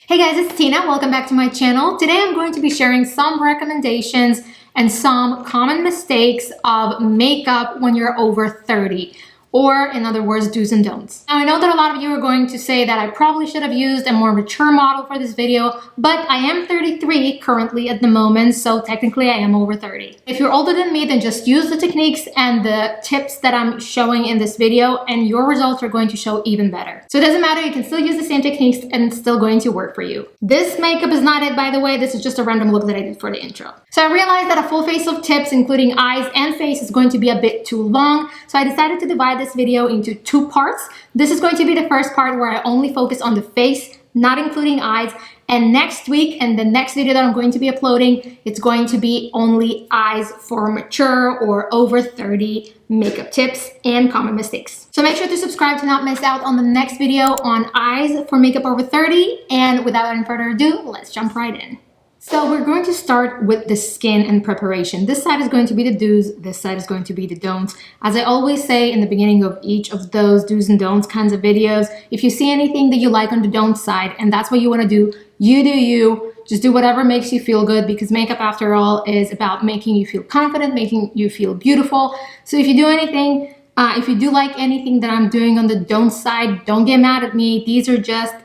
Hey guys, it's Tina. Welcome back to my channel. Today I'm going to be sharing some recommendations and some common mistakes of makeup when you're over 30. Or in other words, do's and don'ts. Now I know that a lot of you are going to say that I probably should have used a more mature model for this video, but I am 33 currently at the moment, so technically I am over 30. If you're older than me, then just use the techniques and the tips that I'm showing in this video and your results are going to show even better. So it doesn't matter, you can still use the same techniques and it's still going to work for you. This makeup is not it, by the way, this is just a random look that I did for the intro. So I realized that a full face of tips, including eyes and face, is going to be a bit too long, so I decided to divide this video into two parts. This is going to be the first part where I only focus on the face, not including eyes, and next week and the next video that I'm going to be uploading, it's going to be only eyes for mature or over 30 makeup tips and common mistakes. So make sure to subscribe to not miss out on the next video on eyes for makeup over 30, and without any further ado, let's jump right in. So we're going to start with the skin and preparation. This side is going to be the do's, this side is going to be the don'ts. As I always say in the beginning of each of those do's and don'ts kinds of videos, if you see anything that you like on the don't side and that's what you want to do, you do you. Just do whatever makes you feel good, because makeup, after all, is about making you feel confident, making you feel beautiful. So if you do anything, if you do like anything that I'm doing on the don't side, don't get mad at me. These are just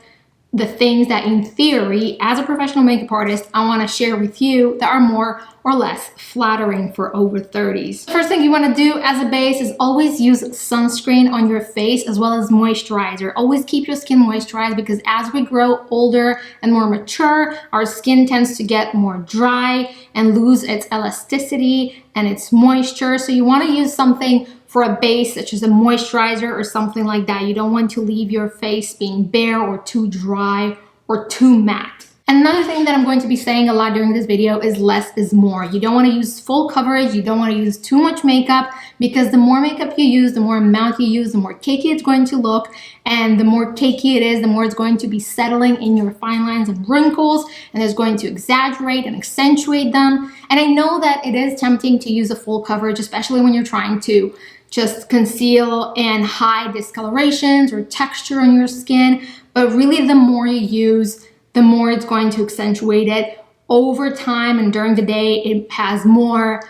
the things that in theory, as a professional makeup artist, I want to share with you that are more or less flattering for over 30s. First thing you want to do as a base is always use sunscreen on your face as well as moisturizer. Always keep your skin moisturized, because as we grow older and more mature, our skin tends to get more dry and lose its elasticity and its moisture. So you want to use something for a base such as a moisturizer or something like that. You don't want to leave your face being bare or too dry or too matte. And another thing that I'm going to be saying a lot during this video is less is more. You don't want to use full coverage, you don't want to use too much makeup, because the more makeup you use, the more amount you use, the more cakey it's going to look, and the more cakey it is, the more it's going to be settling in your fine lines and wrinkles, and it's going to exaggerate and accentuate them. And I know that it is tempting to use a full coverage, especially when you're trying to just conceal and hide discolorations or texture on your skin, but really the more you use, the more it's going to accentuate it. Over time and during the day, it has more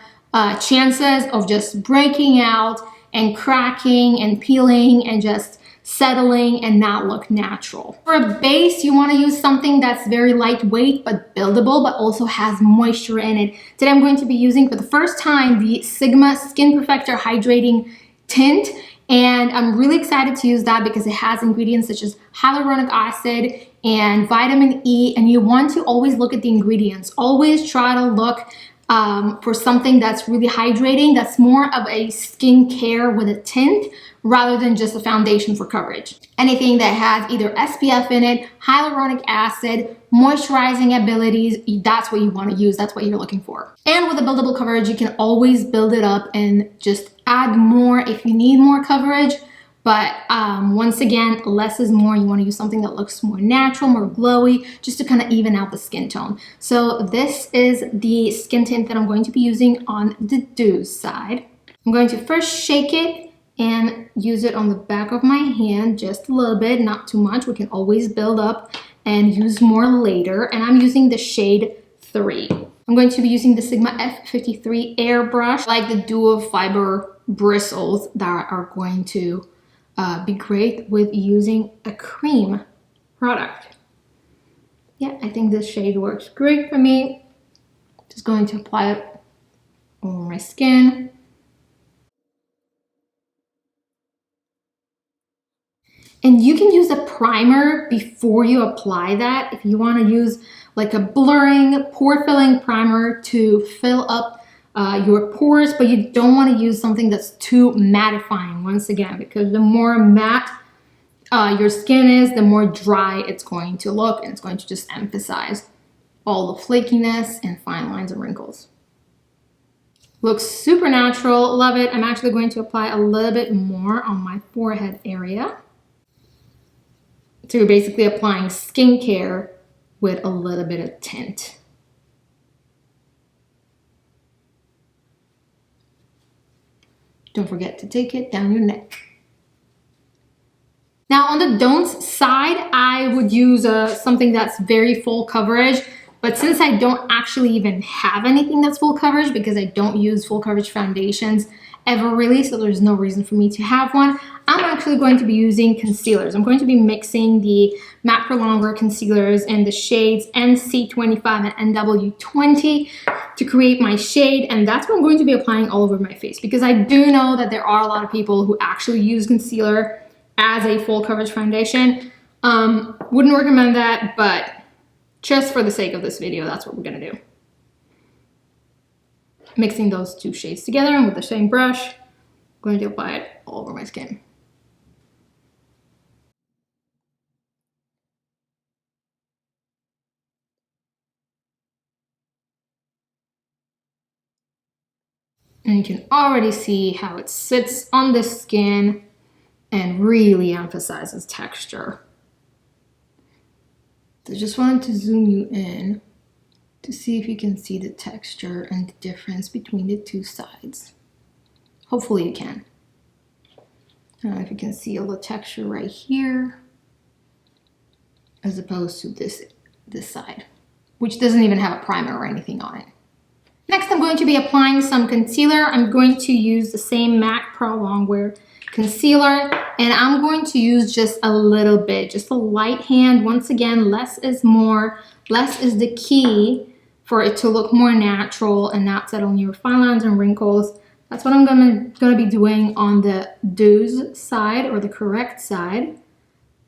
chances of just breaking out and cracking and peeling and just settling and not look natural. For a base, you want to use something that's very lightweight but buildable, but also has moisture in it. Today I'm going to be using for the first time the Sigma Skin Perfector Hydrating Tint, and I'm really excited to use that because it has ingredients such as hyaluronic acid and vitamin E, and you want to always look at the ingredients. Always try to look for something that's really hydrating, that's more of a skincare with a tint rather than just a foundation for coverage. Anything that has either SPF in it, hyaluronic acid, moisturizing abilities, that's what you want to use, that's what you're looking for. And with a buildable coverage, you can always build it up and just add more if you need more coverage. But once again, less is more. You want to use something that looks more natural, more glowy, just to kind of even out the skin tone. So this is the skin tint that I'm going to be using on the do's side. I'm going to first shake it and use it on the back of my hand just a little bit, not too much. We can always build up and use more later. And I'm using the shade 3. I'm going to be using the Sigma F53 airbrush, like the dual fiber bristles that are going to be great with using a cream product. Yeah, I think this shade works great for me. Just going to apply it on my skin. And you can use a primer before you apply that if you want to use like a blurring, pore filling primer to fill up your pores, but you don't want to use something that's too mattifying, once again, because the more matte your skin is, the more dry it's going to look, and it's going to just emphasize all the flakiness and fine lines and wrinkles. Looks super natural, love it. I'm actually going to apply a little bit more on my forehead area. So you're basically applying skincare with a little bit of tint. Don't forget to take it down your neck. Now on the don'ts side, I would use something that's very full coverage, but since I don't actually even have anything that's full coverage because I don't use full coverage foundations ever really, so there's no reason for me to have one, I'm actually going to be using concealers. I'm going to be mixing the Matte Pro Longer concealers in the shades NC25 and NW20 to create my shade, and that's what I'm going to be applying all over my face because I do know that there are a lot of people who actually use concealer as a full coverage foundation. Wouldn't recommend that, but just for the sake of this video, that's what we're gonna do. Mixing those two shades together and with the same brush, I'm going to apply it all over my skin. And you can already see how it sits on the skin and really emphasizes texture. So I just wanted to zoom you in to see if you can see the texture and the difference between the two sides. Hopefully you can. I don't know if you can see all the texture right here as opposed to this side, which doesn't even have a primer or anything on it. Next, I'm going to be applying some concealer. I'm going to use the same MAC Pro Longwear concealer, and I'm going to use just a little bit, just a light hand. Once again, less is more. Less is the key for it to look more natural and not set on your fine lines and wrinkles. That's what I'm gonna be doing on the do's side, or the correct side,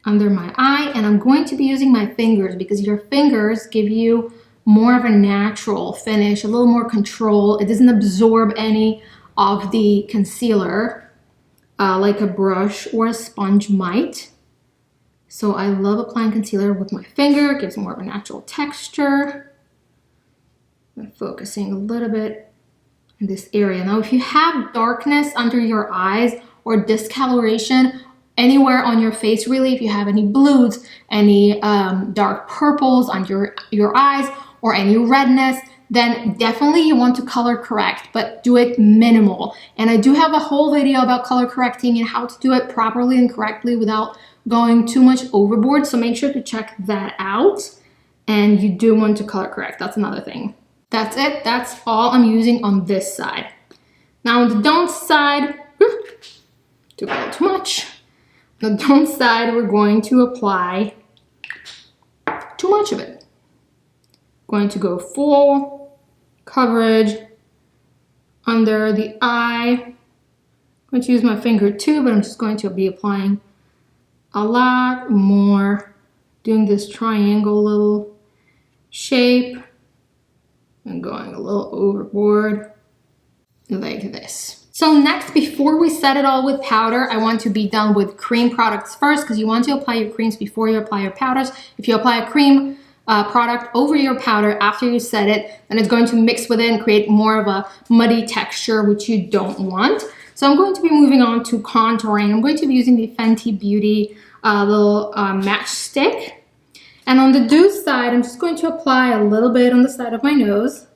under my eye. And I'm going to be using my fingers because your fingers give you more of a natural finish, a little more control. It doesn't absorb any of the concealer like a brush or a sponge might. So I love applying concealer with my finger. It gives more of a natural texture. I'm focusing a little bit in this area. Now, if you have darkness under your eyes or discoloration anywhere on your face, really, if you have any blues, any dark purples on your eyes, or any redness, then definitely you want to color correct, but do it minimal. And I do have a whole video about color correcting and how to do it properly and correctly without going too much overboard. So make sure to check that out. And you do want to color correct. That's another thing. That's it. That's all I'm using on this side. Now on the don't side, took a little too much. On the don't side, we're going to apply too much of it. Going to go full coverage under the eye. I'm going to use my finger too, but I'm just going to be applying a lot more, doing this triangle little shape and going a little overboard like this. So next, before we set it all with powder, I want to be done with cream products first, because you want to apply your creams before you apply your powders. If you apply a cream product over your powder after you set it, then it's going to mix with it and create more of a muddy texture, which you don't want. So I'm going to be moving on to contouring. I'm going to be using the Fenty Beauty little match stick. And on the do side, I'm just going to apply a little bit on the side of my nose.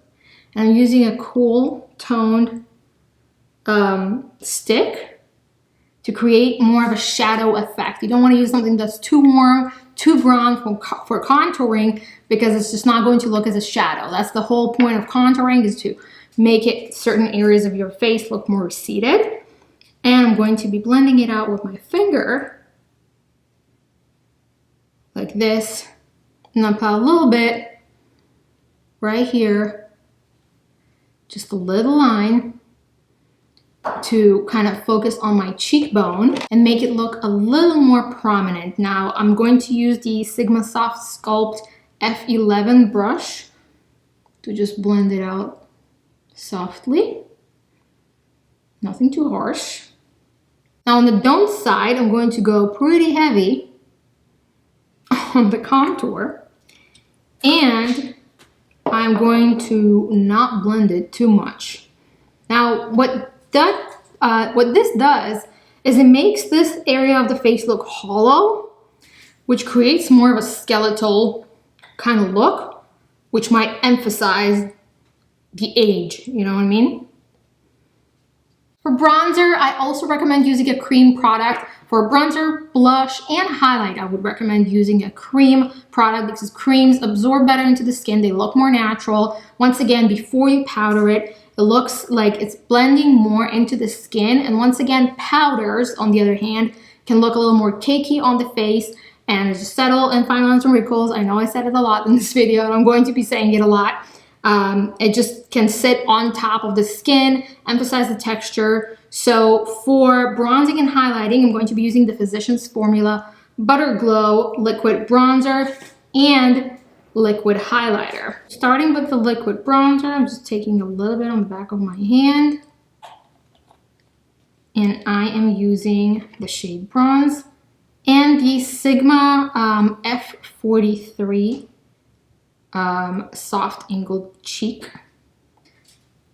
And I'm using a cool toned stick to create more of a shadow effect. You don't want to use something that's too warm, too brown for contouring, because it's just not going to look as a shadow. That's the whole point of contouring, is to make it certain areas of your face look more receded. And I'm going to be blending it out with my finger like this. And I'll apply a little bit right here, just a little line to kind of focus on my cheekbone and make it look a little more prominent. Now I'm going to use the Sigma Soft Sculpt F11 brush to just blend it out softly. Nothing too harsh. Now on the don't side, I'm going to go pretty heavy on the contour, and I'm going to not blend it too much. Now what this does is it makes this area of the face look hollow, which creates more of a skeletal kind of look, which might emphasize the age, you know what I mean? For bronzer, I also recommend using a cream product. For bronzer, blush, and highlight, I would recommend using a cream product because creams absorb better into the skin. They look more natural. Once again, before you powder it, it looks like it's blending more into the skin. And once again, powders, on the other hand, can look a little more cakey on the face and just settle and fine lines and wrinkles. I know I said it a lot in this video, and I'm going to be saying it a lot. It just can sit on top of the skin, emphasize the texture. So for bronzing and highlighting, I'm going to be using the Physicians Formula Butter Glow Liquid Bronzer and Liquid Highlighter. Starting with the liquid bronzer, I'm just taking a little bit on the back of my hand. And I am using the shade Bronze and the Sigma F43 Soft Angled Cheek.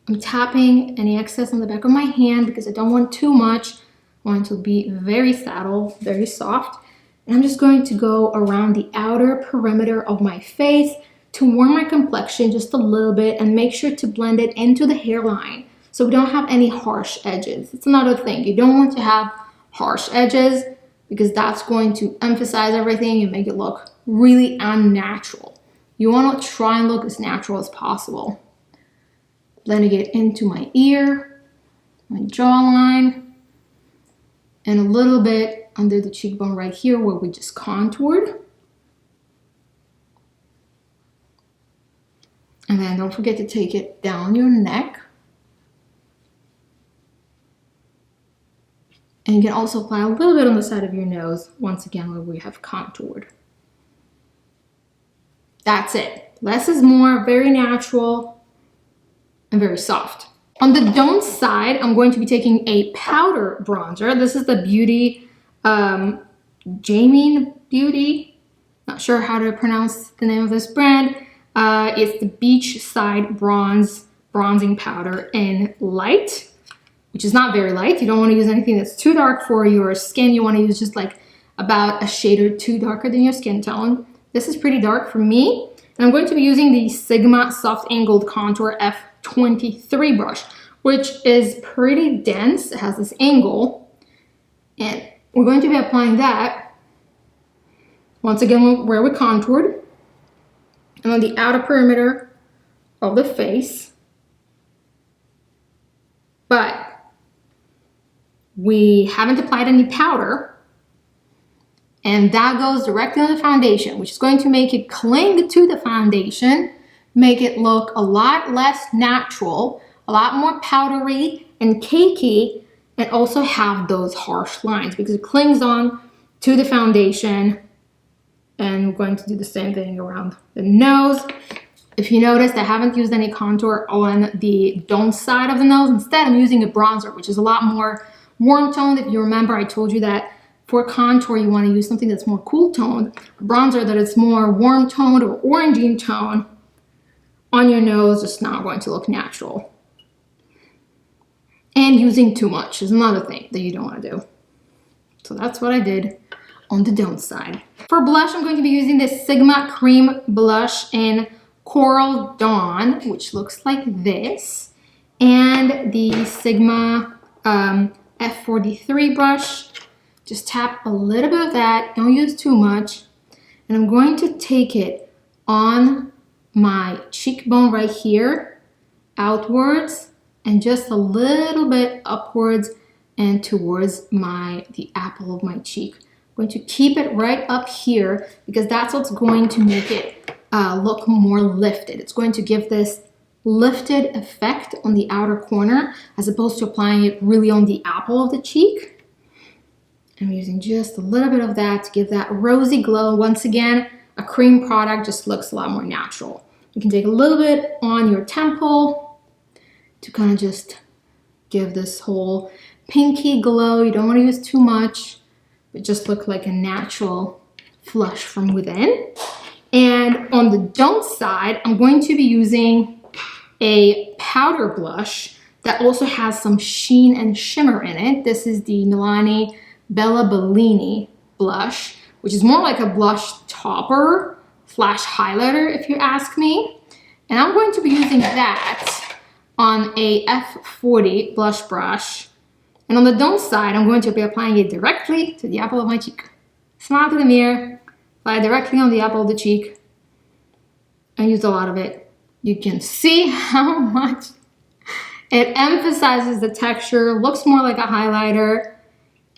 I'm tapping any excess on the back of my hand because I don't want too much. I want it to be very subtle, very soft. And I'm just going to go around the outer perimeter of my face to warm my complexion just a little bit and make sure to blend it into the hairline so we don't have any harsh edges. It's another thing. You don't want to have harsh edges because that's going to emphasize everything and make it look really unnatural. You want to try and look as natural as possible. Blending it into my ear, my jawline, and a little bit under the cheekbone right here where we just contoured. And then don't forget to take it down your neck. And you can also apply a little bit on the side of your nose, once again, where we have contoured. That's it. Less is more, very natural and very soft. On the don't side, I'm going to be taking a powder bronzer. This is the Beauty, Jamie Beauty. Not sure how to pronounce the name of this brand. It's the Beachside Bronzing Powder in Light, which is not very light. You don't want to use anything that's too dark for your skin. You want to use just like about a shade or two darker than your skin tone. This is pretty dark for me. And I'm going to be using the Sigma Soft Angled Contour F23 brush, which is pretty dense. It has this angle. And we're going to be applying that, once again, where we contoured. And on the outer perimeter of the face. But we haven't applied any powder. And that goes directly on the foundation, which is going to make it cling to the foundation, make it look a lot less natural, a lot more powdery and cakey, and also have those harsh lines because it clings on to the foundation. And we're going to do the same thing around the nose. If you noticed, I haven't used any contour on the don't side of the nose. Instead, I'm using a bronzer, which is a lot more warm toned. If you remember, I told you that for contour, you want to use something that's more cool toned. A bronzer that is more warm toned or orangey tone on your nose is not going to look natural. And using too much is another thing that you don't want to do. So that's what I did on the don't side. For blush, I'm going to be using this Sigma Cream Blush in Coral Dawn, which looks like this, and the Sigma F43 brush. Just tap a little bit of that, don't use too much, and I'm going to take it on my cheekbone right here, outwards, and just a little bit upwards and towards the apple of my cheek. I'm going to keep it right up here because that's what's going to make it look more lifted. It's going to give this lifted effect on the outer corner as opposed to applying it really on the apple of the cheek. I'm using just a little bit of that to give that rosy glow. Once again, a cream product just looks a lot more natural. You can take a little bit on your temple to kind of just give this whole pinky glow. You don't want to use too much, but just look like a natural flush from within. And on the don't side, I'm going to be using a powder blush that also has some sheen and shimmer in it. This is the Milani Bella Bellini blush, which is more like a blush topper / highlighter if you ask me. And I'm going to be using that on a F40 blush brush And on the don't side, I'm going to be applying it directly to the apple of my cheek. Smile to the mirror, apply it directly on the apple of the cheek. I used a lot of it. You can see how much it emphasizes the texture, looks more like a highlighter,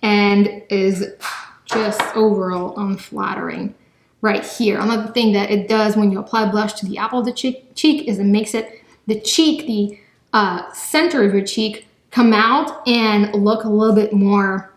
and is just overall unflattering right here. Another thing that it does when you apply blush to the apple of the cheek is it makes it, the center of your cheek come out and look a little bit more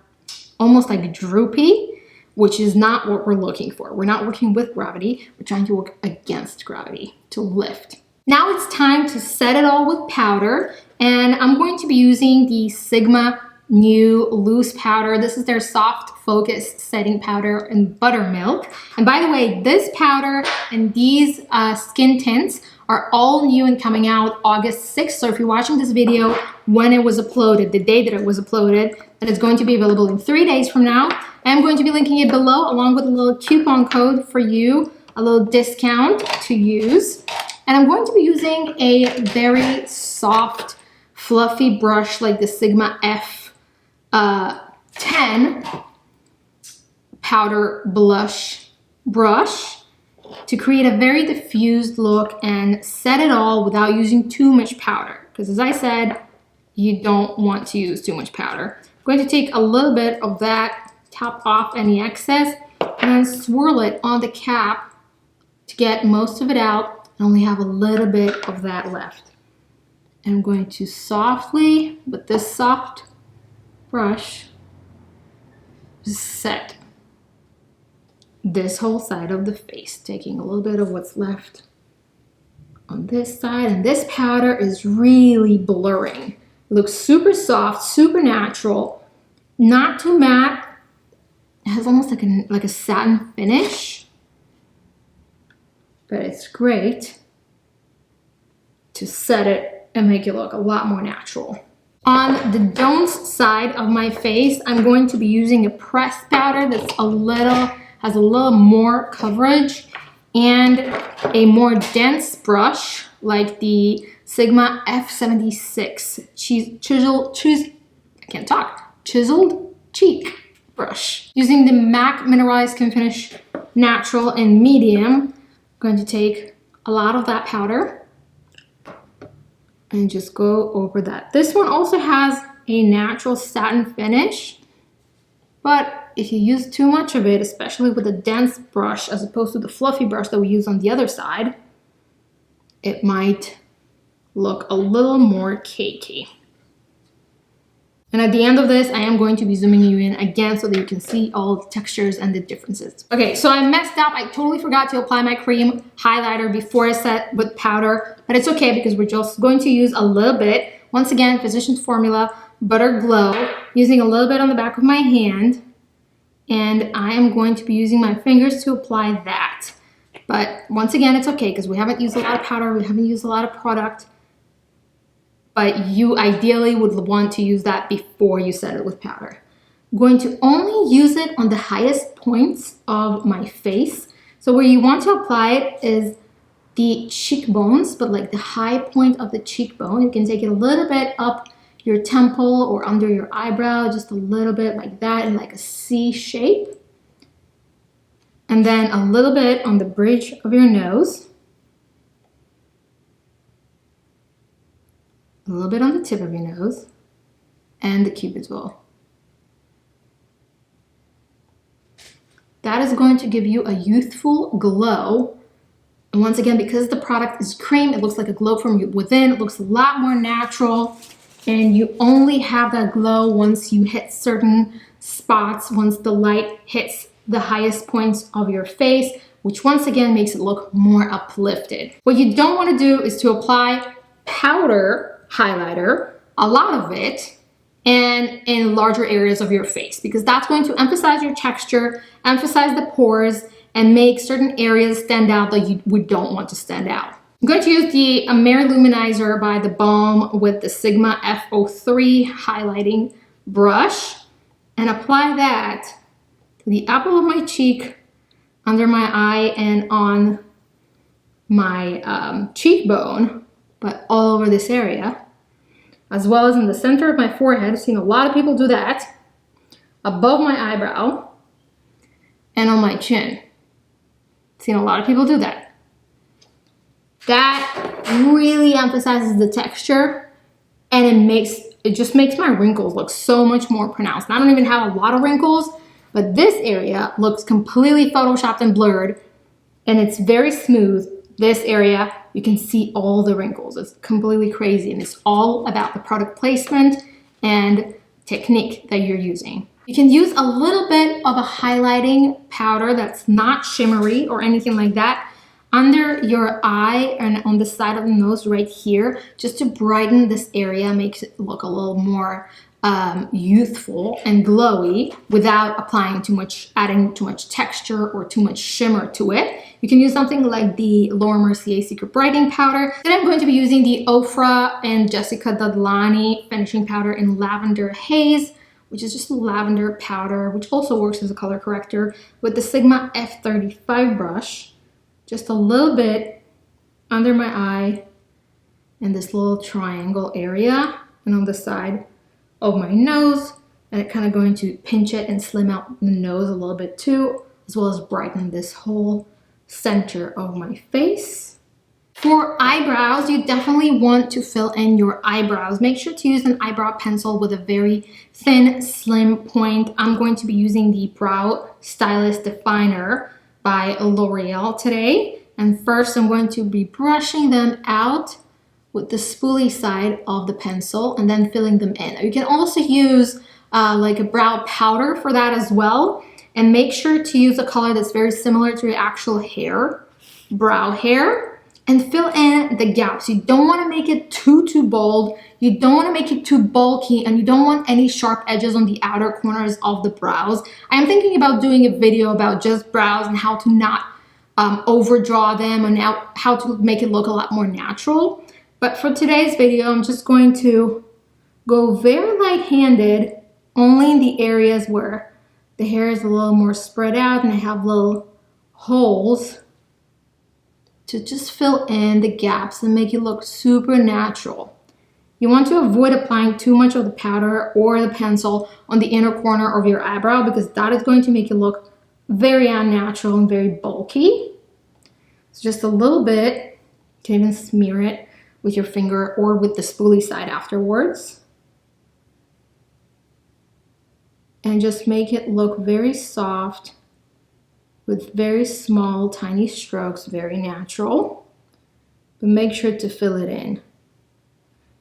almost like droopy, which is not what we're looking for. We're not working with gravity. We're trying to work against gravity to lift. Now it's time to set it all with powder, and I'm going to be using the Sigma new loose powder. This is their soft focus setting powder in buttermilk. And by the way, this powder and these skin tints are all new and coming out August 6th. So if you're watching this video when it was uploaded, the day that it was uploaded, then it's going to be available in 3 days from now. I'm going to be linking it below along with a little coupon code for you, a little discount to use. And I'm going to be using a very soft, fluffy brush like the Sigma F10 powder blush brush to create a very diffused look and set it all without using too much powder. Because as I said, you don't want to use too much powder. I'm going to take a little bit of that, top off any excess, and then swirl it on the cap to get most of it out and only have a little bit of that left. And I'm going to softly, with this soft brush, just set this whole side of the face, taking a little bit of what's left on this side. And this powder is really blurring. It looks super soft, super natural, not too matte. It has almost like a satin finish, but it's great to set it and make it look a lot more natural. On the don'ts side of my face, I'm going to be using a pressed powder that's has a little more coverage and a more dense brush like the Sigma F76 chiseled cheek brush. Using the MAC Mineralized Skin Finish Natural in medium, I'm going to take a lot of that powder and just go over that. This one also has a natural satin finish, but if you use too much of it, especially with a dense brush as opposed to the fluffy brush that we use on the other side, it might look a little more cakey. And at the end of this, I am going to be zooming you in again so that you can see all the textures and the differences. Okay, so I messed up. I totally forgot to apply my cream highlighter before I set with powder, but it's okay because we're just going to use a little bit. Once again, Physicians Formula Butter Glow, using a little bit on the back of my hand. And I am going to be using my fingers to apply that. But once again, it's okay because we haven't used a lot of powder, we haven't used a lot of product. But you ideally would want to use that before you set it with powder. I'm going to only use it on the highest points of my face. So where you want to apply it is the cheekbones, but like the high point of the cheekbone. You can take it a little bit up your temple or under your eyebrow, just a little bit like that in like a C shape. And then a little bit on the bridge of your nose. A little bit on the tip of your nose and the cupid's bow. That is going to give you a youthful glow. And once again, because the product is cream, it looks like a glow from within. It looks a lot more natural. And you only have that glow once you hit certain spots, once the light hits the highest points of your face, which once again makes it look more uplifted. What you don't want to do is to apply powder highlighter, a lot of it, and in larger areas of your face, because that's going to emphasize your texture, emphasize the pores, and make certain areas stand out that you don't want to stand out. I'm going to use the Mary Luminizer by The Balm with the Sigma F03 highlighting brush and apply that to the apple of my cheek, under my eye, and on my cheekbone, but all over this area. as well as in the center of my forehead. I've seen a lot of people do that. Above my eyebrow and on my chin. I've seen a lot of people do that. That really emphasizes the texture, and it just makes my wrinkles look so much more pronounced. And I don't even have a lot of wrinkles, but this area looks completely photoshopped and blurred, and it's very smooth. This area, you can see all the wrinkles. It's completely crazy, and it's all about the product placement and technique that you're using. You can use a little bit of a highlighting powder that's not shimmery or anything like that under your eye and on the side of the nose right here, just to brighten this area, makes it look a little more youthful and glowy without adding too much texture or too much shimmer to it. You can use something like the Laura Mercier Secret Brightening Powder. Then I'm going to be using the Ofra and Jessica Dadlani Finishing Powder in Lavender Haze, which is just a lavender powder, which also works as a color corrector, with the Sigma F35 brush. Just a little bit under my eye in this little triangle area and on the side of my nose, and it kind of going to pinch it and slim out the nose a little bit too, as well as brighten this whole center of my face. For eyebrows, you definitely want to fill in your eyebrows. Make sure to use an eyebrow pencil with a very thin, slim point. I'm going to be using the Brow Stylist Definer by L'Oreal today. And first, I'm going to be brushing them out with the spoolie side of the pencil and then filling them in. You can also use like a brow powder for that as well. And make sure to use a color that's very similar to your actual hair, brow hair, and fill in the gaps. You don't want to make it too bold. You don't want to make it too bulky, and you don't want any sharp edges on the outer corners of the brows. I am thinking about doing a video about just brows and how to not overdraw them and how to make it look a lot more natural. But for today's video, I'm just going to go very light-handed, only in the areas where the hair is a little more spread out and I have little holes, to just fill in the gaps and make it look super natural. You want to avoid applying too much of the powder or the pencil on the inner corner of your eyebrow, because that is going to make it look very unnatural and very bulky. So just a little bit. You can even smear it with your finger or with the spoolie side afterwards. And just make it look very soft with very small, tiny strokes, very natural. But make sure to fill it in.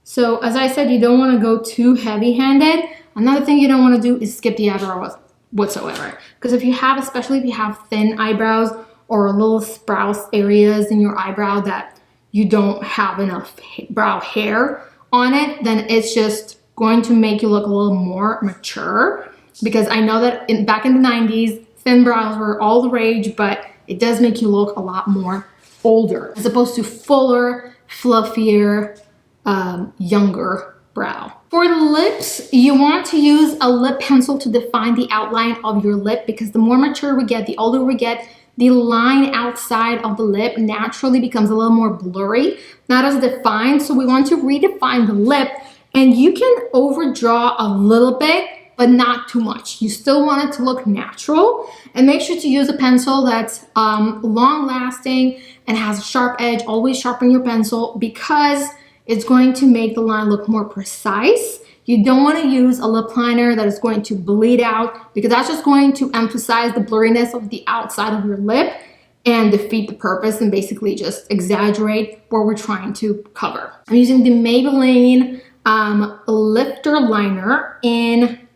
So as I said, you don't want to go too heavy-handed. Another thing you don't want to do is skip the eyebrow whatsoever. Because especially if you have thin eyebrows or little sprouse areas in your eyebrow that you don't have enough brow hair on it, then it's just going to make you look a little more mature. Because I know that back in the 90s, thin brows were all the rage, but it does make you look a lot more older, as opposed to fuller, fluffier, younger brow. For the lips, you want to use a lip pencil to define the outline of your lip, because the more mature we get, the older we get, the line outside of the lip naturally becomes a little more blurry, not as defined. So we want to redefine the lip, and you can overdraw a little bit, but not too much. You still want it to look natural, and make sure to use a pencil that's long lasting and has a sharp edge. Always sharpen your pencil, because it's going to make the line look more precise. You don't want to use a lip liner that is going to bleed out, because that's just going to emphasize the blurriness of the outside of your lip and defeat the purpose and basically just exaggerate what we're trying to cover. I'm using the Maybelline Lifter Liner in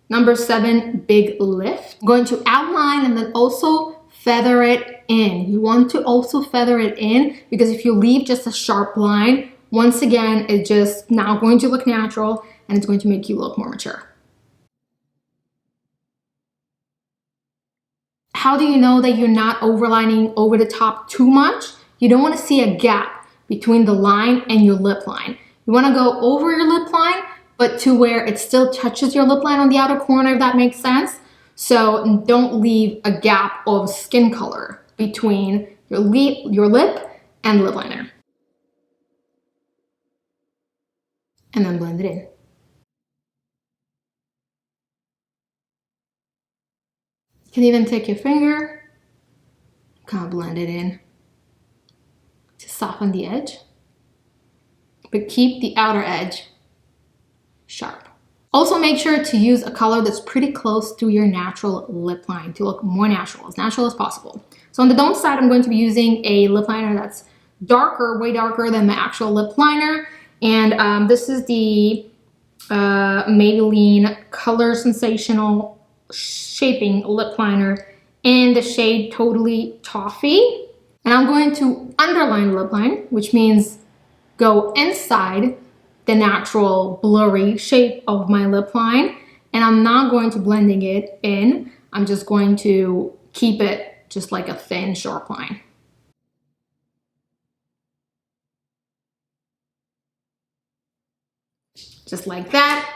number 7, Big Lift. I'm going to outline and then also feather it in. You want to also feather it in, because if you leave just a sharp line, once again, it's just now going to look natural and it's going to make you look more mature. How do you know that you're not overlining over the top too much? You don't want to see a gap between the line and your lip line. You want to go over your lip line, but to where it still touches your lip line on the outer corner, if that makes sense. So don't leave a gap of skin color between your lip and the lip liner. and then blend it in. You can even take your finger, kind of blend it in to soften the edge, but keep the outer edge sharp. Also make sure to use a color that's pretty close to your natural lip line to look more natural as possible. So on the don't side, I'm going to be using a lip liner that's darker, way darker than my actual lip liner. And this is the Maybelline Color Sensational Shaping Lip Liner in the shade Totally Toffee. And I'm going to underline lip line, which means go inside the natural blurry shape of my lip line. And I'm not going to blending it in. I'm just going to keep it just like a thin, sharp line. Just like that.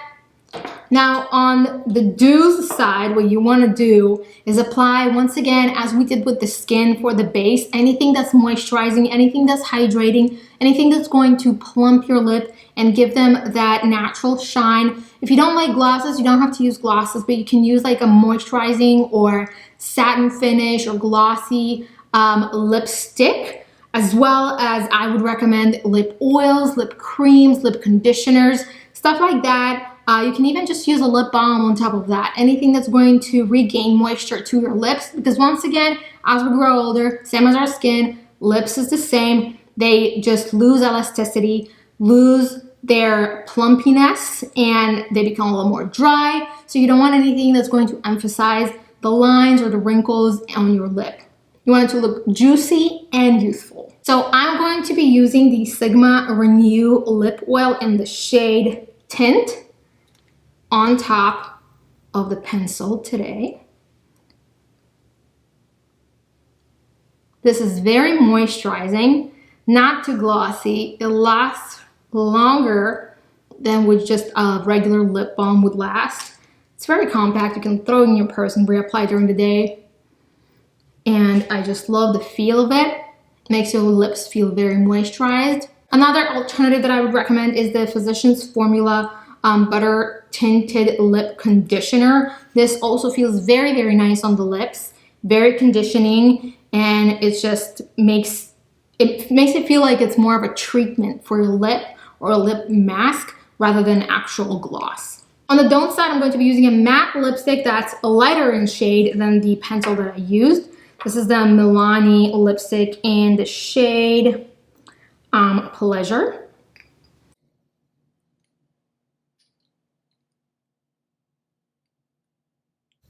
Now on the do's side, what you want to do is apply, once again, as we did with the skin for the base, anything that's moisturizing, anything that's hydrating, anything that's going to plump your lip and give them that natural shine. If you don't like glosses, you don't have to use glosses, but you can use like a moisturizing or satin finish or glossy lipstick, as well as I would recommend lip oils, lip creams, lip conditioners, stuff like that. You can even just use a lip balm on top of that. Anything that's going to regain moisture to your lips, because once again, as we grow older, same as our skin, lips is the same. They just lose elasticity, lose their plumpiness, and they become a little more dry. So you don't want anything that's going to emphasize the lines or the wrinkles on your lip. You want it to look juicy and youthful. So I'm going to be using the Sigma Renew Lip Oil in the shade Tint on top of the pencil today. This is very moisturizing, not too glossy. It lasts longer than with just a regular lip balm would last. It's very compact. You can throw it in your purse and reapply during the day. And I just love the feel of it. It makes your lips feel very moisturized. Another alternative that I would recommend is the Physicians Formula Butter Tinted Lip Conditioner. This also feels very, very nice on the lips, very conditioning, and it just makes it feel like it's more of a treatment for your lip or a lip mask rather than actual gloss. On the don't side, I'm going to be using a matte lipstick that's lighter in shade than the pencil that I used. This is the Milani lipstick in the shade Pleasure.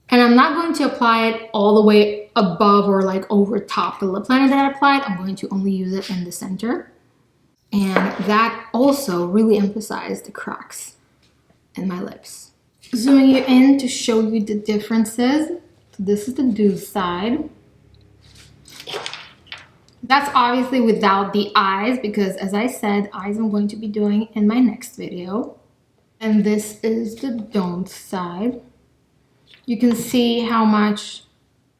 And I'm not going to apply it all the way above or like over top the lip liner that I applied. I'm going to only use it in the center. And that also really emphasized the cracks in my lips. Zooming you in to show you the differences. So this is the do side. That's obviously without the eyes, because as I said, eyes I'm going to be doing in my next video. And this is the don't side. You can see how much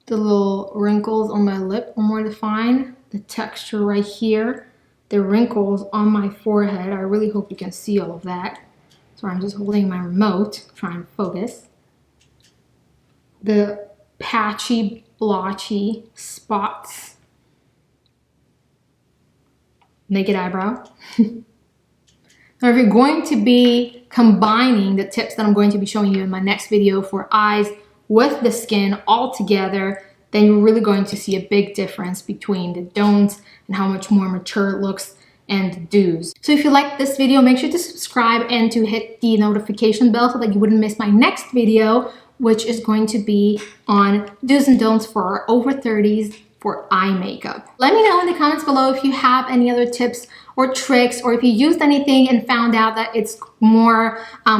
the little wrinkles on my lip are more defined. The texture right here, the wrinkles on my forehead. I really hope you can see all of that. So I'm just holding my remote, trying to focus. The patchy, blotchy spots. Naked eyebrow. Now, if you're going to be combining the tips that I'm going to be showing you in my next video for eyes with the skin all together, then you're really going to see a big difference between the don'ts and how much more mature it looks and the do's. So if you like this video, make sure to subscribe and to hit the notification bell so that you wouldn't miss my next video, which is going to be on do's and don'ts for over 30s for eye makeup. Let me know in the comments below if you have any other tips or tricks, or if you used anything and found out that it's more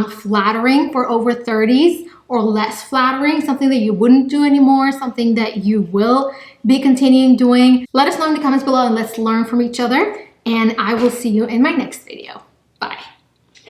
flattering for over 30s or less flattering, something that you wouldn't do anymore, something that you will be continuing doing. Let us know in the comments below and let's learn from each other. And I will see you in my next video. Bye.